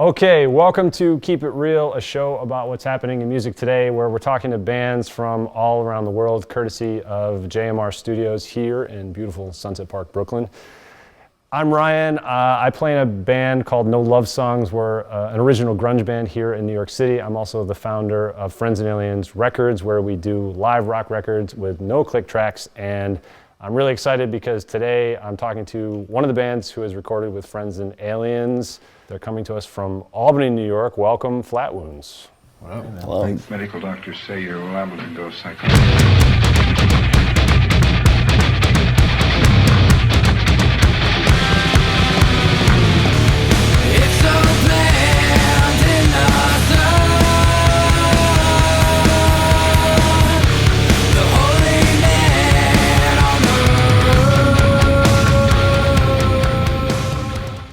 Okay, welcome to Keep It Real, a show about what's happening in music today, where we're talking to bands from all around the world, courtesy of JMR Studios here in beautiful Sunset Park, Brooklyn. I'm Ryan. I play in a band called No Love Songs. We're an original grunge band here in New York City. I'm also the founder of Friends and Aliens Records, where we do live rock records with no click tracks. And I'm really excited because today I'm talking to one of the bands who has recorded with Friends and Aliens. They're coming to us from Albany, New York. Welcome, Flatwounds. Wow. Hello. Medical doctors say you're liable to go psychotic.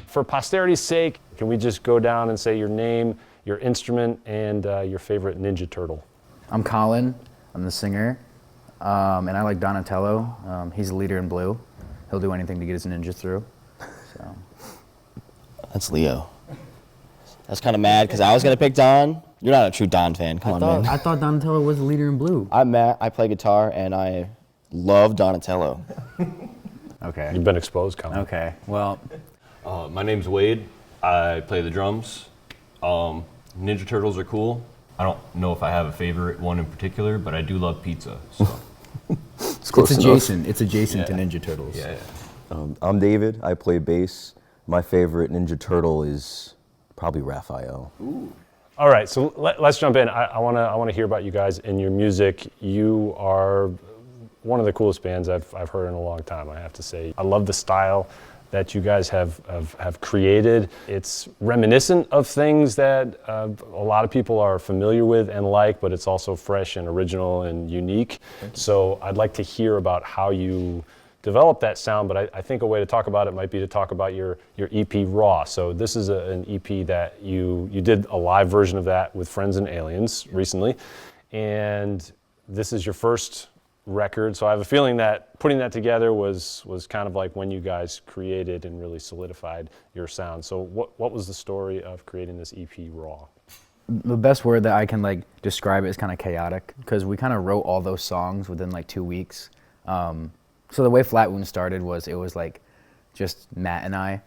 For posterity's sake, can we just go down and say your name, your instrument, and your favorite Ninja Turtle? I'm Colin. I'm the singer. And I like Donatello. He's the leader in blue. He'll do anything to get his ninja through. So. That's Leo. That's kind of mad because I was going to pick Don. You're not a true Don fan. Come on, man. I thought Donatello was the leader in blue. I'm Matt. I play guitar, and I love Donatello. Okay. You've been exposed, Colin. Okay. Well, My name's Wade. I play the drums. Ninja Turtles are cool. I don't know if I have a favorite one in particular, but I do love pizza. So. it's adjacent. It's adjacent to Ninja Turtles. Yeah. I'm David. I play bass. My favorite Ninja Turtle is probably Raphael. Ooh. All right, so let's jump in. I want to hear about you guys and your music. You are one of the coolest bands I've heard in a long time, I have to say. I love the style that you guys have created. It's reminiscent of things that a lot of people are familiar with and like, but it's also fresh and original and unique. So I'd like to hear about how you developed that sound, but I think a way to talk about it might be to talk about your EP Raw. So this is an EP that you did a live version of that with Friends and Aliens recently, and this is your first record. So I have a feeling that putting that together was kind of like when you guys created and really solidified your sound. So what was the story of creating this EP Raw? The best word that I can describe it is kind of chaotic, because we kind of wrote all those songs within 2 weeks. So the way Flatwounds started was just Matt and I,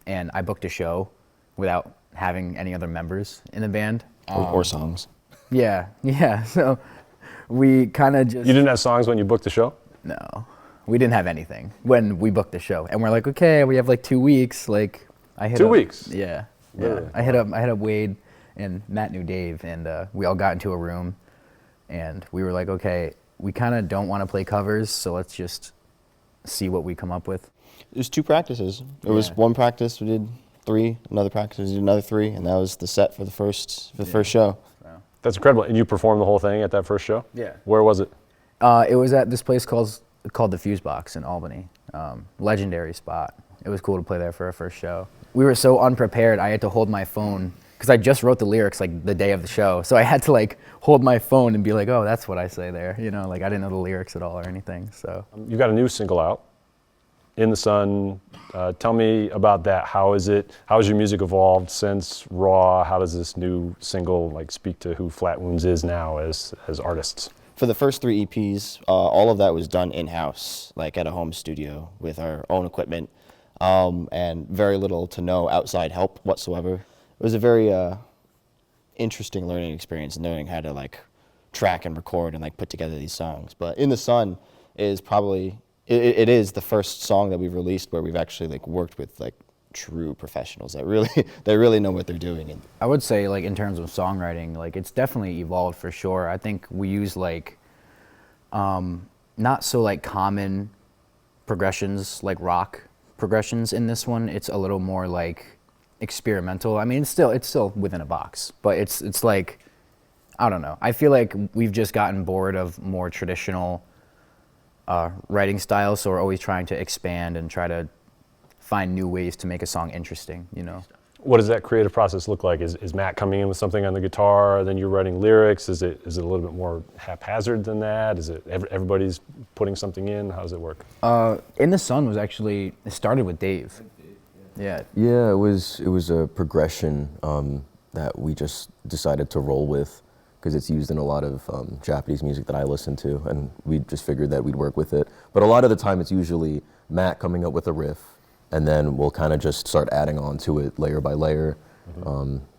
and I booked a show without having any other members in the band. Or songs. Yeah. So we kind of just... You didn't have songs when you booked the show? No, we didn't have anything when we booked the show, and we're like, okay, we have 2 weeks. I hit 2 weeks. Yeah. Really? I hit up Wade, and Matt knew Dave, and we all got into a room, and we were like, okay, we kind of don't want to play covers, so let's just see what we come up with. It was 2 practices. It was one practice, we did 3, another practice, we did another 3, and that was the set for the first show. That's incredible. And you performed the whole thing at that first show? Yeah. Where was it? It was at this place called the Fuse Box in Albany. Legendary spot. It was cool to play there for our first show. We were so unprepared, I had to hold my phone, because I just wrote the lyrics the day of the show. So I had to hold my phone and be like, oh, that's what I say there. I didn't know the lyrics at all or anything, so. You got a new single out, In the Sun. Tell me about that. How has your music evolved since Raw? How does this new single speak to who Flatwounds is now as artists? For the first 3 EPs, all of that was done in-house, at a home studio with our own equipment, and very little to no outside help whatsoever. It was a very interesting learning experience, knowing how to track and record and put together these songs. But In the Sun is probably... It is the first song that we've released where we've actually worked with true professionals that really know what they're doing. And I would say in terms of songwriting, it's definitely evolved for sure. I think we use not so common progressions, rock progressions in this one. It's a little more experimental. I mean, it's still within a box, but it's I don't know. I feel like we've just gotten bored of more traditional writing styles, so we're always trying to expand and try to find new ways to make a song interesting, What does that creative process look like? Is Matt coming in with something on the guitar, then you're writing lyrics? Is it a little bit more haphazard than that? Is it everybody's putting something in? How does it work? In the Sun it started with Dave. Yeah. Yeah, it was a progression that we just decided to roll with because it's used in a lot of Japanese music that I listen to, and we just figured that we'd work with it. But a lot of the time, it's usually Matt coming up with a riff, and then we'll kind of just start adding on to it layer by layer.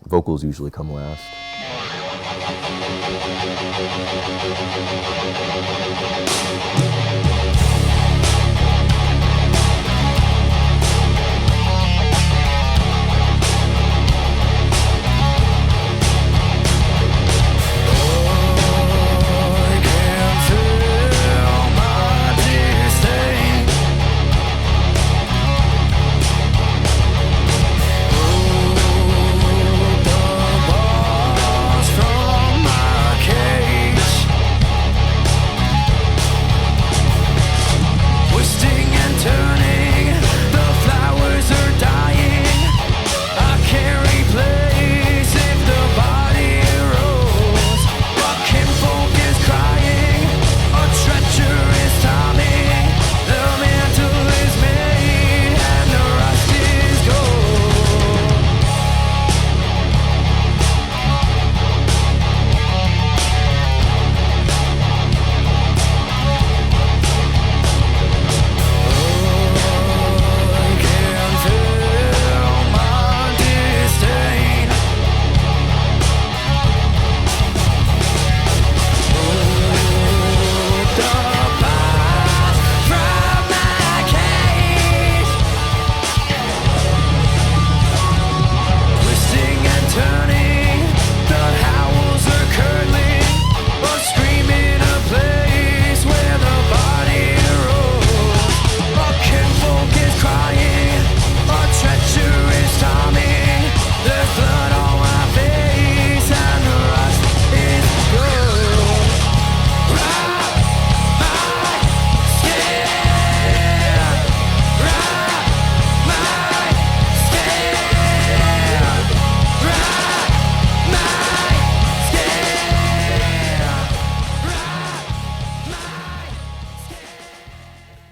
Vocals usually come last.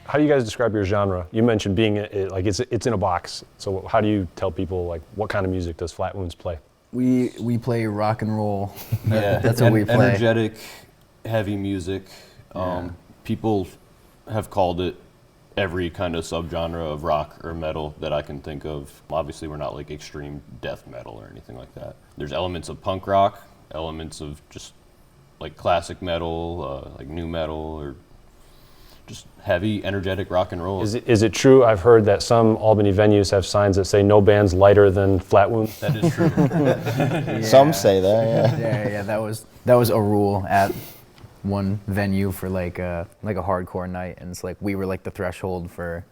How do you guys describe your genre? You mentioned being like it's in a box. So how do you tell people like what kind of music does Flatwounds play? We play rock and roll. Yeah, That's what we play. Energetic, heavy music. People have called it every kind of subgenre of rock or metal that I can think of. Obviously, we're not like extreme death metal or anything like that. There's elements of punk rock, elements of just like classic metal, like new metal, or just heavy, energetic rock and roll. Is it true? I've heard that some Albany venues have signs that say no bands lighter than Flatwounds. That is true. Yeah. Some say that, yeah. Yeah, that was a rule at one venue for like a hardcore night, and it's like we were like the threshold for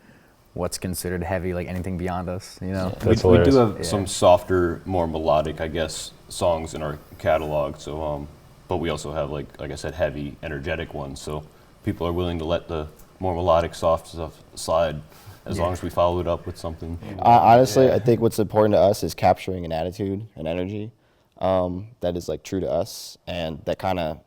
what's considered heavy, like anything beyond us, you know. We do have some softer, more melodic, I guess, songs in our catalog. So, but we also have like I said, heavy, energetic ones. So people are willing to let the more melodic, soft stuff slide as long as we follow it up with something. Honestly, I think what's important to us is capturing an attitude, an energy that is like true to us, and that kind of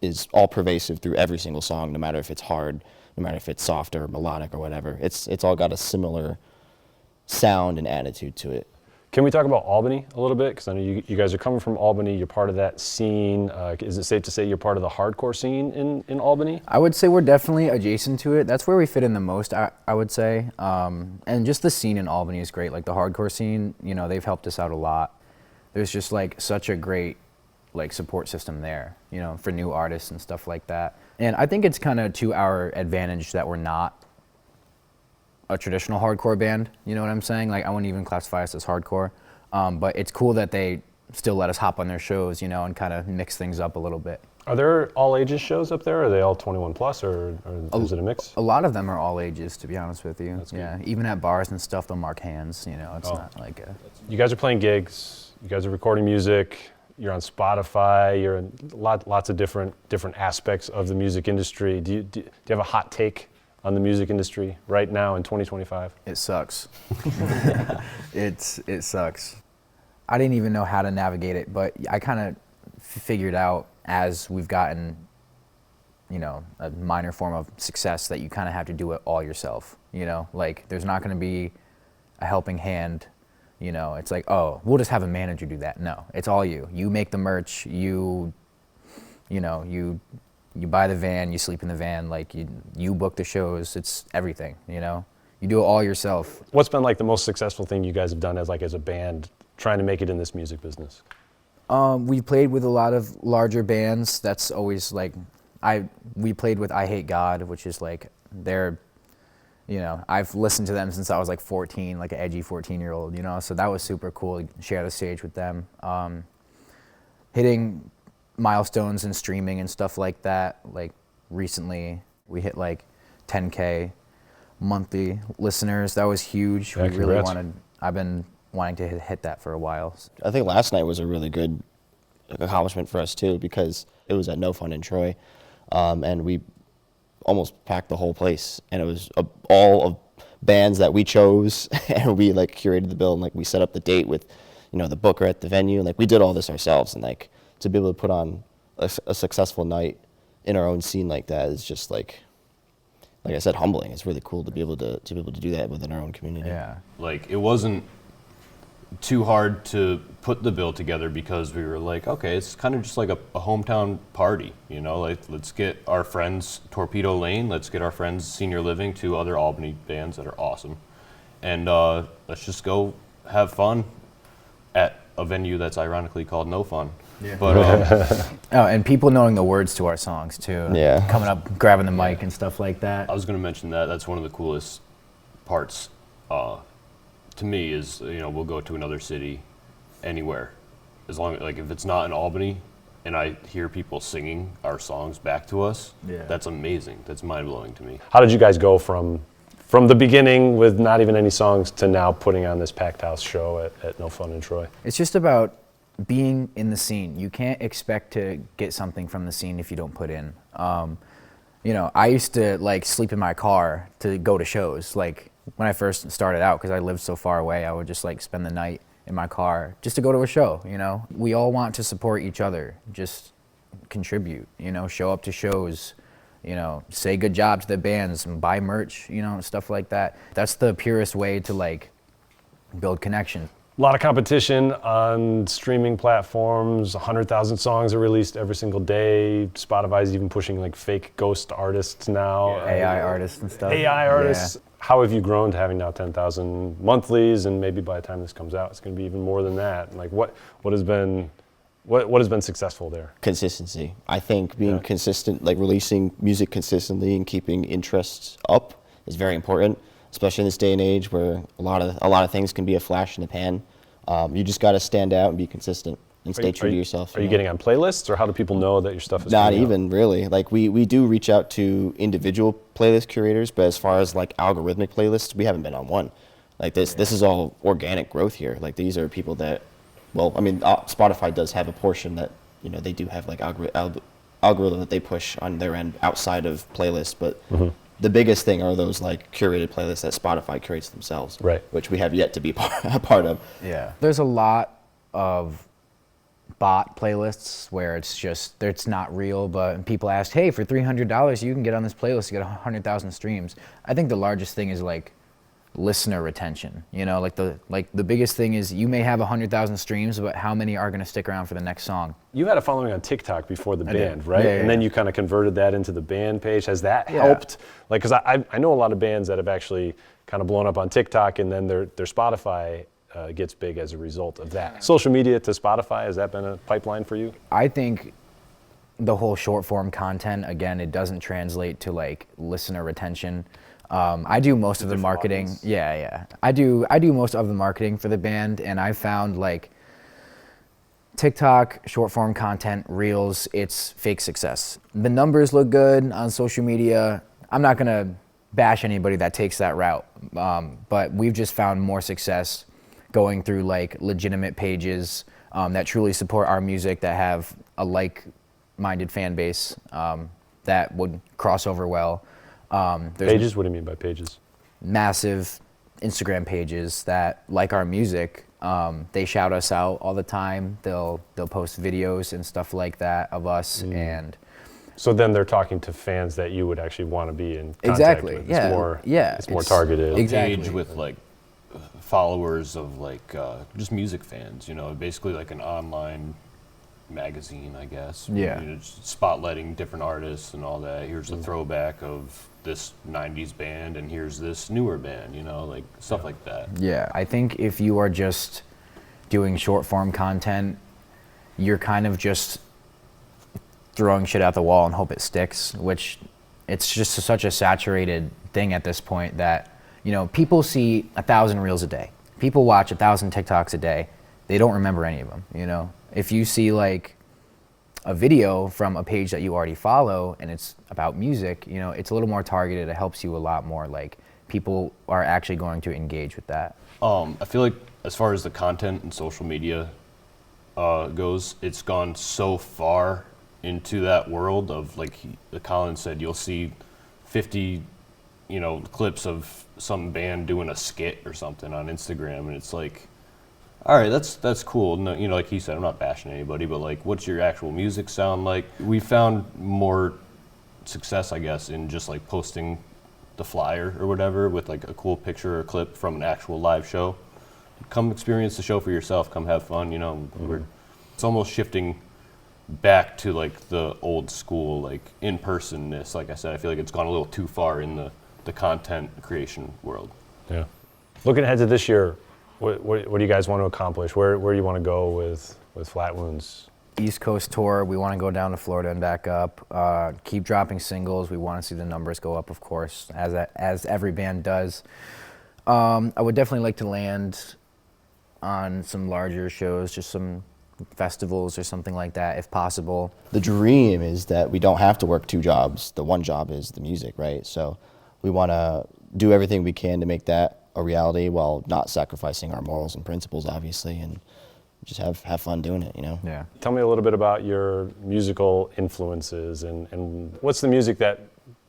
is all pervasive through every single song, no matter if it's hard, no matter if it's soft or melodic or whatever. It's all got a similar sound and attitude to it. Can we talk about Albany a little bit? Because I know you guys are coming from Albany. You're part of that scene. Is it safe to say you're part of the hardcore scene in Albany? I would say we're definitely adjacent to it. That's where we fit in the most, I would say. And just the scene in Albany is great. Like the hardcore scene, you know, they've helped us out a lot. There's just like such a great like support system there, you know, for new artists and stuff like that. And I think it's kind of to our advantage that we're not a traditional hardcore band, you know what I'm saying? Like I wouldn't even classify us as hardcore, but it's cool that they still let us hop on their shows, you know, and kind of mix things up a little bit. Are there all ages shows up there? Are they all 21 plus, or is it a mix? A lot of them are all ages, to be honest with you. That's good. Yeah, even at bars and stuff, they'll mark hands, you know, it's not like a... You guys are playing gigs. You guys are recording music. You're on Spotify. You're in lots of different aspects of the music industry. Do you have a hot take on the music industry right now in 2025? It sucks. It sucks. I didn't even know how to navigate it, but I kind of figured out as we've gotten, you know, a minor form of success that you kind of have to do it all yourself, you know? Like, there's not going to be a helping hand. You know, it's like, oh, we'll just have a manager do that. No, it's all you. You make the merch. You know, you buy the van. You sleep in the van. Like you book the shows. It's everything. You know, you do it all yourself. What's been like the most successful thing you guys have done as a band trying to make it in this music business? We played with a lot of larger bands. That's always like, we played with I Hate God, which is like you know, I've listened to them since I was like 14, like an edgy 14-year-old, you know, so that was super cool to share the stage with them. Hitting milestones in streaming and stuff like that, like recently we hit like 10K monthly listeners. That was huge. Yeah, I've been wanting to hit that for a while. I think last night was a really good accomplishment for us too, because it was at No Fun in Troy, and we almost packed the whole place, and it was all of bands that we chose, and we like curated the bill, and like we set up the date with, you know, the booker at the venue, like we did all this ourselves, and like to be able to put on a successful night in our own scene like that is just like I said, humbling. It's really cool to be able to do that within our own community. Yeah. Like, it wasn't too hard to put the bill together because we were like, okay, it's kind of just like a hometown party, you know, like let's get our friends Torpedo Lane, let's get our friends Senior Living, two other Albany bands that are awesome, and let's just go have fun at a venue that's ironically called No Fun. Yeah. But oh, and people knowing the words to our songs too. Yeah. Coming up, grabbing the mic and stuff like that. I was going to mention that. That's one of the coolest parts to me is, you know, we'll go to another city anywhere. As long as, like, if it's not in Albany and I hear people singing our songs back to us, that's amazing. That's mind-blowing to me. How did you guys go from the beginning with not even any songs to now putting on this packed house show at No Fun in Troy? It's just about being in the scene. You can't expect to get something from the scene if you don't put in. You know, I used to like sleep in my car to go to shows. Like when I first started out, because I lived so far away, I would just like spend the night in my car just to go to a show, you know? We all want to support each other, just contribute, you know, show up to shows, you know, say good job to the bands and buy merch, you know, stuff like that. That's the purest way to like build connection. A lot of competition on streaming platforms. 100,000 songs are released every single day. Spotify's even pushing like fake ghost artists now. AI artists and stuff. AI artists. Yeah. How have you grown to having now 10,000 monthlies, and maybe by the time this comes out, it's going to be even more than that? Like what has been successful there? Consistency. I think being consistent, like releasing music consistently and keeping interests up is very important, especially in this day and age where a lot of things can be a flash in the pan. You just got to stand out and be consistent and stay true to yourself. Are you getting on playlists, or how do people know that your stuff is not even really? Like we do reach out to individual playlist curators, but as far as like algorithmic playlists, we haven't been on one. Like this is all organic growth here. Like these are people that, well, I mean, Spotify does have a portion that, you know, they do have like algorithm that they push on their end outside of playlists, but the biggest thing are those like curated playlists that Spotify curates themselves, right? Which we have yet to be a part of. Yeah, there's a lot of bot playlists where it's not real, but people ask, hey, for $300 you can get on this playlist, you get 100,000 streams. I think the largest thing is like listener retention, you know, like the biggest thing is you may have 100,000 streams, but how many are going to stick around for the next song? You had a following on TikTok before the band, right? Yeah, and then you kind of converted that into the band page. Has that helped? Like, because I know a lot of bands that have actually kind of blown up on TikTok, and then their Spotify gets big as a result of that. Social media to Spotify, has that been a pipeline for you? I think the whole short form content, again, it doesn't translate to like listener retention. I do most of the marketing. Audience. Yeah. I do most of the marketing for the band, and I found like TikTok, short form content, Reels, it's fake success. The numbers look good on social media. I'm not gonna bash anybody that takes that route, but we've just found more success going through like legitimate pages that truly support our music, that have a like-minded fan base that would cross over well. Pages? What do you mean by pages? Massive Instagram pages that like our music. They shout us out all the time. They'll post videos and stuff like that of us, and so then they're talking to fans that you would actually want to be in contact with. Yeah, it's more targeted. Exactly. Page with like followers of like just music fans, you know, basically like an online magazine, I guess. Yeah. You know, just spotlighting different artists and all that. Here's a throwback of this 90s band and here's this newer band, you know, like stuff like that. Yeah, I think if you are just doing short form content, you're kind of just throwing shit out the wall and hope it sticks, which it's just such a saturated thing at this point that, you know, people see 1,000 reels a day. People watch 1,000 TikToks a day. They don't remember any of them, you know? If you see like a video from a page that you already follow and it's about music, you know, it's a little more targeted. It helps you a lot more. Like people are actually going to engage with that. I feel like as far as the content and social media goes, it's gone so far into that world of, like Colin said, you'll see 50, you know, clips of some band doing a skit or something on Instagram, and it's like, all right, that's cool. No, you know, like he said, I'm not bashing anybody, but like, what's your actual music sound like? We found more success, I guess, in just like posting the flyer or whatever with like a cool picture or clip from an actual live show. Come experience the show for yourself. Come have fun. You know, it's almost shifting back to like the old school, like in-personness. Like I said, I feel like it's gone a little too far in the content creation world. Yeah. Looking ahead to this year, what do you guys want to accomplish? Where do you want to go with Flatwounds? East Coast tour, we want to go down to Florida and back up. Keep dropping singles. We want to see the numbers go up, of course, as every band does. I would definitely like to land on some larger shows, just some festivals or something like that, if possible. The dream is that we don't have to work two jobs. The one job is the music, right? So we want to do everything we can to make that a reality while not sacrificing our morals and principles, obviously, and just have fun doing it, you know? Yeah. Tell me a little bit about your musical influences and what's the music that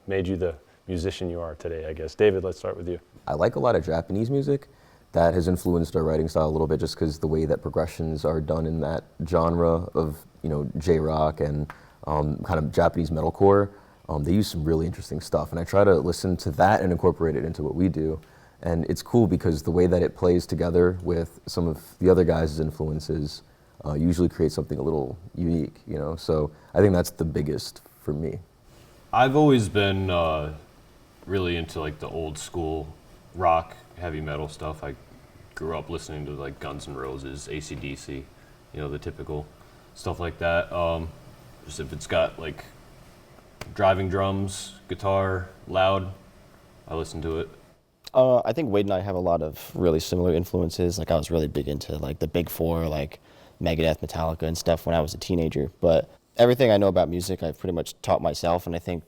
made you the musician you are today, I guess. David, let's start with you. I like a lot of Japanese music. That has influenced our writing style a little bit just because the way that progressions are done in that genre of, you know, J-rock and kind of Japanese metalcore. They use some really interesting stuff, and I try to listen to that and incorporate it into what we do. And it's cool because the way that it plays together with some of the other guys' influences usually creates something a little unique, you know? So I think that's the biggest for me. I've always been really into like the old school rock, heavy metal stuff. I grew up listening to like Guns N' Roses, AC/DC, you know, the typical stuff like that. Just if it's got like driving drums, guitar, loud, I listen to it. I think Wade and I have a lot of really similar influences. Like I was really big into like the big four, like Megadeth, Metallica and stuff when I was a teenager. But everything I know about music, I've pretty much taught myself. And I think,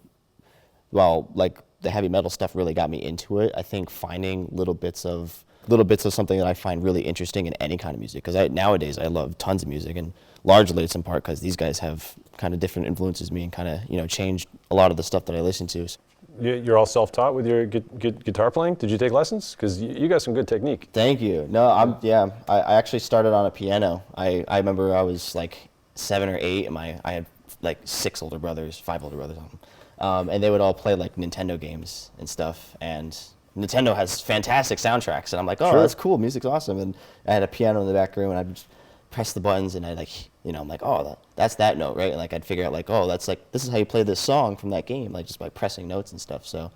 well, like the heavy metal stuff really got me into it. I think finding little bits of something that I find really interesting in any kind of music. Because nowadays I love tons of music, and largely it's in part because these guys have kind of different influences me and kind of, you know, changed a lot of the stuff that I listen to. You're all self-taught with your guitar playing? Did you take lessons? Because you got some good technique. Thank you. No, I actually started on a piano. I remember I was like 7 or 8, and I had like 5 older brothers, and they would all play like Nintendo games and stuff. And Nintendo has fantastic soundtracks, and I'm like, oh, Sure. That's cool. Music's awesome. And I had a piano in the back room, and I'd just press the buttons, and I like, you know, I'm like, oh, that's that note, right? And like I'd figure out like, oh, that's like, this is how you play this song from that game, like just by pressing notes and stuff. So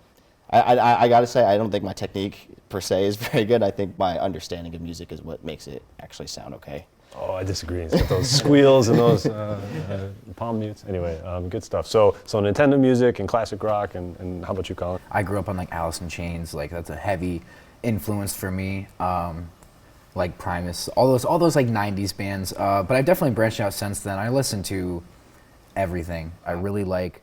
I gotta say, I don't think my technique per se is very good. I think my understanding of music is what makes it actually sound okay. Oh, I disagree. It's got those squeals and those palm mutes. Anyway, good stuff. So Nintendo music and classic rock, and how about you, Colin? I grew up on like Alice in Chains, like that's a heavy influence for me. Like Primus, all those like 90s bands. But I've definitely branched out since then. I listen to everything. I really like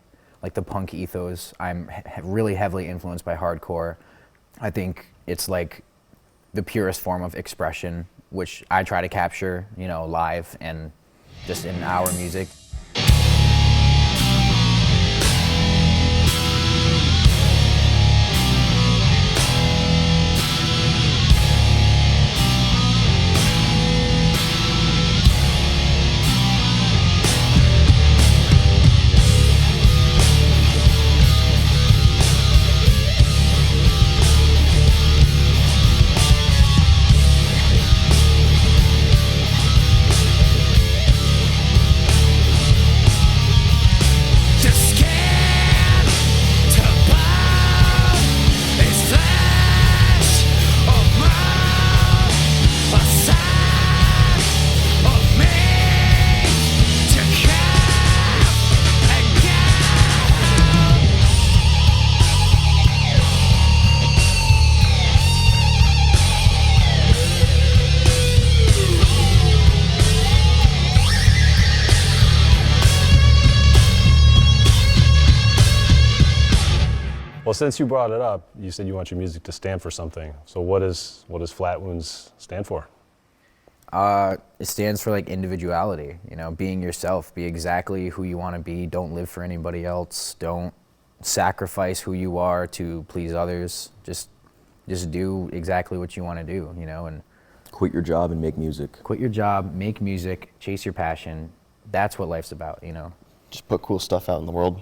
the punk ethos. I'm really heavily influenced by hardcore. I think it's like the purest form of expression, which I try to capture, you know, live and just in our music. Well, since you brought it up, you said you want your music to stand for something. So what does Flatwounds stand for? It stands for like individuality, you know, being yourself, be exactly who you want to be. Don't live for anybody else. Don't sacrifice who you are to please others. Just do exactly what you want to do, you know, and Quit your job and make music. quit your job, make music, chase your passion. That's what life's about, you know. Just put cool stuff out in the world.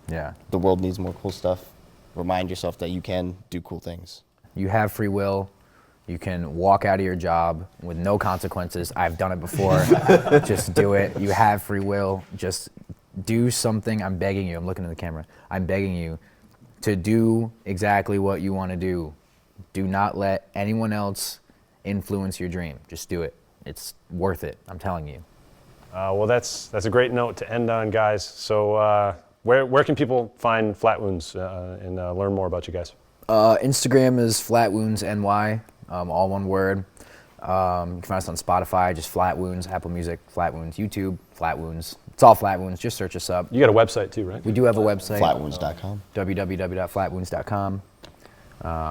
Yeah. The world needs more cool stuff. Remind yourself that you can do cool things. You have free will. You can walk out of your job with no consequences. I've done it before. Just do it. You have free will. Just do something. I'm begging you. I'm looking at the camera. I'm begging you to do exactly what you want to do. Do not let anyone else influence your dream. Just do it. It's worth it. I'm telling you. Well, that's a great note to end on, guys. So where can people find Flatwounds and learn more about you guys? Instagram is FlatwoundsNY, all one word. You can find us on Spotify, just Flatwounds, Apple Music, Flatwounds, YouTube, Flatwounds. It's all Flatwounds. Just search us up. You got a website too, right? We do have a website. Flatwounds.com. www.flatwounds.com.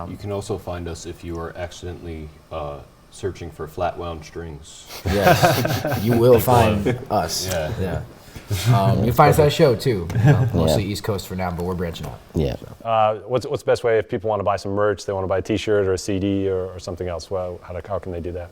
You can also find us if you are accidentally searching for flatwound strings. Yes, you will find us. Yeah. You'll find us at a show too. You know, mostly Yeah. East Coast for now, but we're branching out. Yeah. What's the best way if people want to buy some merch, they want to buy a T-shirt or a CD or something else? Well, how can they do that?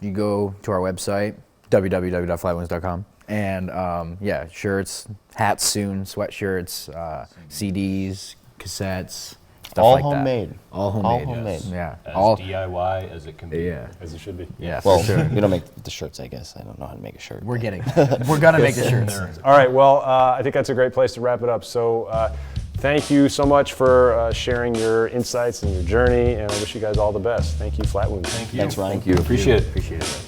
You go to our website, www.flatwounds.com, and yeah, shirts, hats soon, sweatshirts, CDs, cassettes, stuff All like homemade. that. All homemade. All homemade. Yeah. As All. DIY as it can be. Yeah. As it should be. Yeah. Well, for sure. we don't make the shirts, I guess. I don't know how to make a shirt. We're gonna make the shirts. All right. Well, I think that's a great place to wrap it up. So, thank you so much for sharing your insights and your journey, and I wish you guys all the best. Thank you, Flatwounds. Thank you. Thanks, Ryan. Thank you. Appreciate it. Appreciate it.